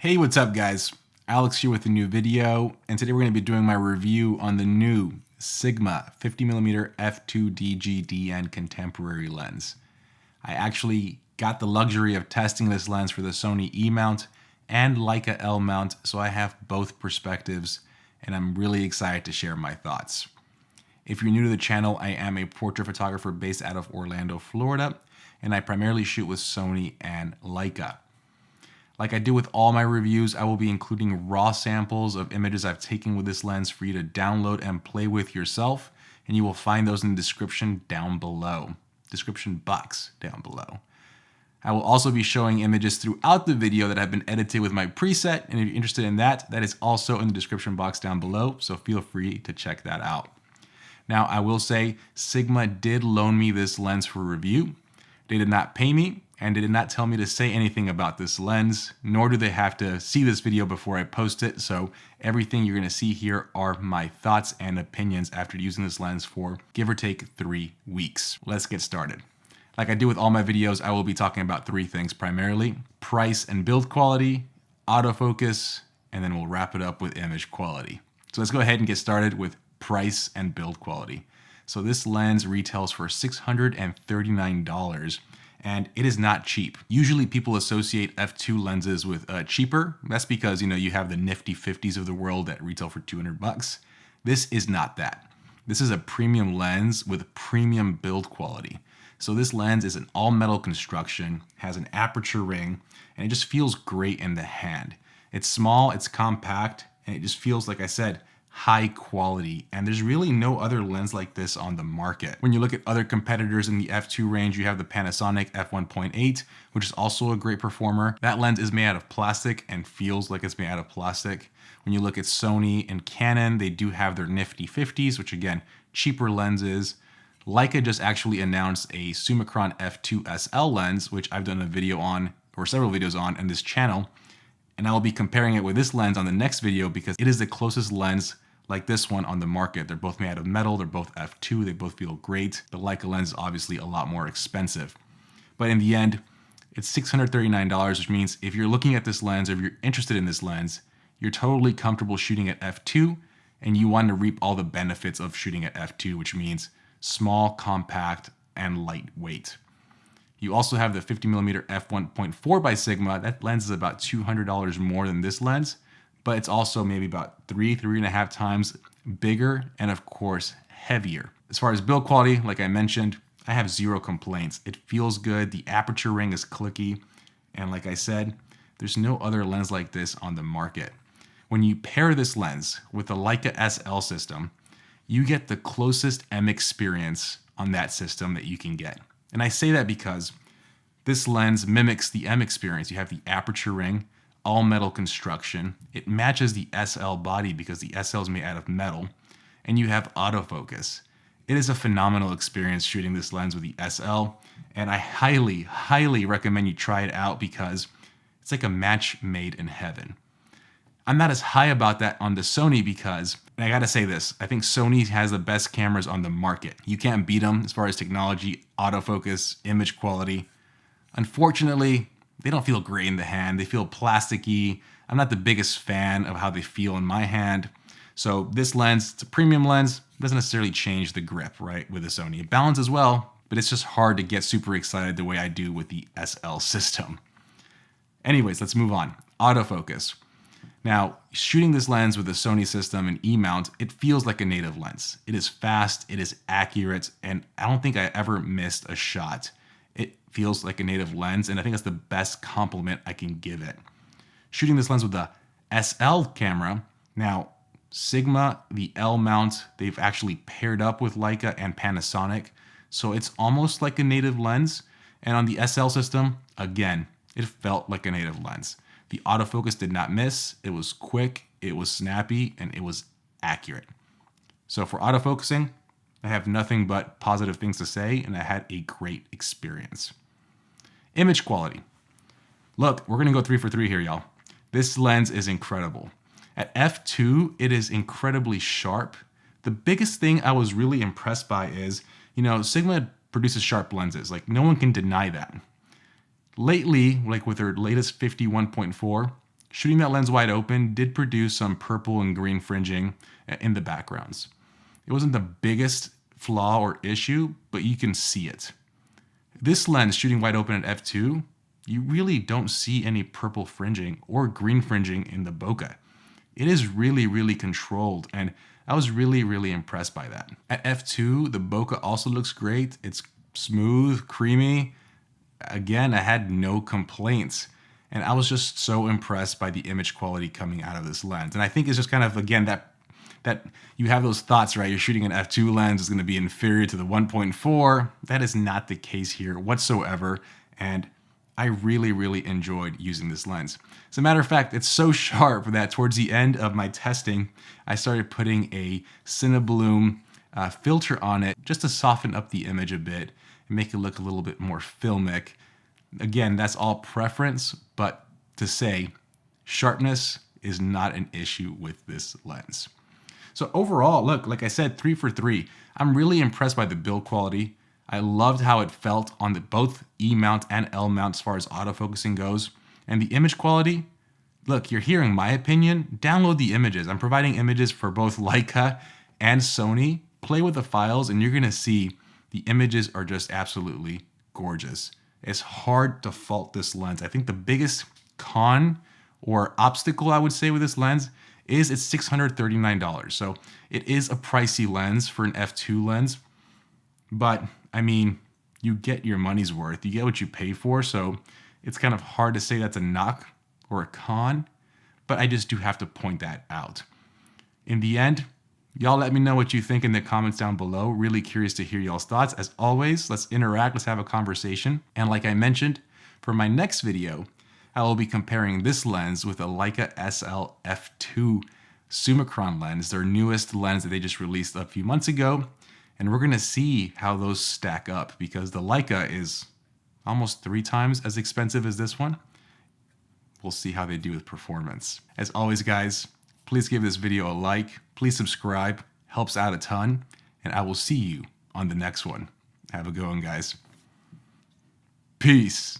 Hey, what's up guys? Alex here with a new video, and today we're going to be doing my review on the new Sigma 50mm f2.DG/DN contemporary lens. I actually got the luxury of testing this lens for the Sony E mount and Leica L mount, so I have both perspectives and I'm really excited to share my thoughts. If you're new to the channel, I am a portrait photographer based out of Orlando, Florida, and I primarily shoot with Sony and Leica. Like I do with all my reviews, I will be including raw samples of images I've taken with this lens for you to download and play with yourself, and you will find those in the description down below. Description box down below. I will also be showing images throughout the video that have been edited with my preset, and if you're interested in that, that is also in the description box down below, so feel free to check that out. Now, I will say Sigma did loan me this lens for review. They did not pay me, and they did not tell me to say anything about this lens, nor do they have to see this video before I post it, so everything you're going to see here are my thoughts and opinions after using this lens for give or take 3 weeks. Let's get started. Like I do with all my videos, I will be talking about 3 things primarily: price and build quality, autofocus, and then we'll wrap it up with image quality. So let's go ahead and get started with price and build quality. So this lens retails for $639, and it is not cheap. Usually people associate f2 lenses with cheaper. That's because, you have the nifty 50s of the world that retail for 200 bucks. This is not that. This is a premium lens with premium build quality. So this lens is an all metal construction, has an aperture ring, and it just feels great in the hand. It's small, it's compact, and it just feels, like I said, high quality, and there's really no other lens like this on the market. When you look at other competitors in the f2 range, you have the Panasonic f1.8, which is also a great performer. That lens is made out of plastic and feels like it's made out of plastic. When you look at Sony and Canon, they do have their nifty 50s, which again, cheaper lenses. Leica just actually announced a Summicron f2 SL lens, which I've done a video on, or several videos on this channel, and I will be comparing it with this lens on the next video because it is the closest lens like this one on the market. They're both made out of metal, they're both f2, they both feel great. The Leica lens is obviously a lot more expensive. But in the end, it's $639, which means if you're looking at this lens, or if you're interested in this lens, you're totally comfortable shooting at f2, and you want to reap all the benefits of shooting at f2, which means small, compact, and lightweight. You also have the 50mm f1.4 by Sigma. That lens is about $200 more than this lens, but it's also maybe about 3.5 times bigger, and of course, heavier. As far as build quality, like I mentioned, I have 0 complaints. It feels good, the aperture ring is clicky, and like I said, there's no other lens like this on the market. When you pair this lens with the Leica SL system, you get the closest M experience on that system that you can get. And I say that because this lens mimics the M experience. You have the aperture ring, all metal construction. It matches the SL body because the SL is made out of metal, and you have autofocus. It is a phenomenal experience shooting this lens with the SL, and I highly, highly recommend you try it out because it's like a match made in heaven. I'm not as high about that on the Sony because, and I gotta say this, I think Sony has the best cameras on the market. You can't beat them as far as technology, autofocus, image quality. Unfortunately, they don't feel great in the hand. They feel plasticky. I'm not the biggest fan of how they feel in my hand. So this lens, it's a premium lens, doesn't necessarily change the grip, right, with the Sony. It balances well, but it's just hard to get super excited the way I do with the SL system. Anyways, let's move on. Autofocus. Now, shooting this lens with the Sony system and E mount, it feels like a native lens. It is fast, it is accurate, and I don't think I ever missed a shot. It feels like a native lens, and I think that's the best compliment I can give it. Shooting this lens with the SL camera, now Sigma, the L mount, they've actually paired up with Leica and Panasonic, so it's almost like a native lens. And on the SL system, again, it felt like a native lens. The autofocus did not miss, it was quick, it was snappy, and it was accurate. So for autofocusing, I have nothing but positive things to say, and I had a great experience. Image quality. Look, we're gonna go 3 for 3 here, y'all. This lens is incredible. At f2, it is incredibly sharp. The biggest thing I was really impressed by is, Sigma produces sharp lenses. Like, no one can deny that. Lately, like with their latest 51.4, shooting that lens wide open did produce some purple and green fringing in the backgrounds. It wasn't the biggest flaw or issue, but you can see it. This lens shooting wide open at f2, you really don't see any purple fringing or green fringing in the bokeh. It is really, really controlled, and I was really, really impressed by that. At f2, the bokeh also looks great. It's smooth, creamy. Again, I had no complaints, and I was just so impressed by the image quality coming out of this lens. And I think it's just kind of, again, that you have those thoughts, right? You're shooting an f2 lens, it's going to be inferior to the 1.4. That is not the case here whatsoever, and I really, really enjoyed using this lens. As a matter of fact, it's so sharp that towards the end of my testing, I started putting a Cinebloom filter on it just to soften up the image a bit and make it look a little bit more filmic. Again, that's all preference, but to say sharpness is not an issue with this lens. So overall, look, like I said, 3 for 3. I'm really impressed by the build quality. I loved how it felt on both E mount and L mount as far as autofocusing goes. And the image quality, look, you're hearing my opinion. Download the images. I'm providing images for both Leica and Sony. Play with the files and you're going to see the images are just absolutely gorgeous. It's hard to fault this lens. I think the biggest con or obstacle I would say with this lens is it's $639. So it is a pricey lens for an f2 lens, but I mean, you get your money's worth. You get what you pay for. So it's kind of hard to say that's a knock or a con, but I just do have to point that out. In the end, y'all let me know what you think in the comments down below. Really curious to hear y'all's thoughts. As always, let's interact, let's have a conversation. And like I mentioned, for my next video, I will be comparing this lens with a Leica SL f2 Summicron lens, their newest lens that they just released a few months ago. And we're gonna see how those stack up because the Leica is almost 3 times as expensive as this one. We'll see how they do with performance. As always, guys, please give this video a like, please subscribe, helps out a ton, and I will see you on the next one. Have a good one, guys. Peace.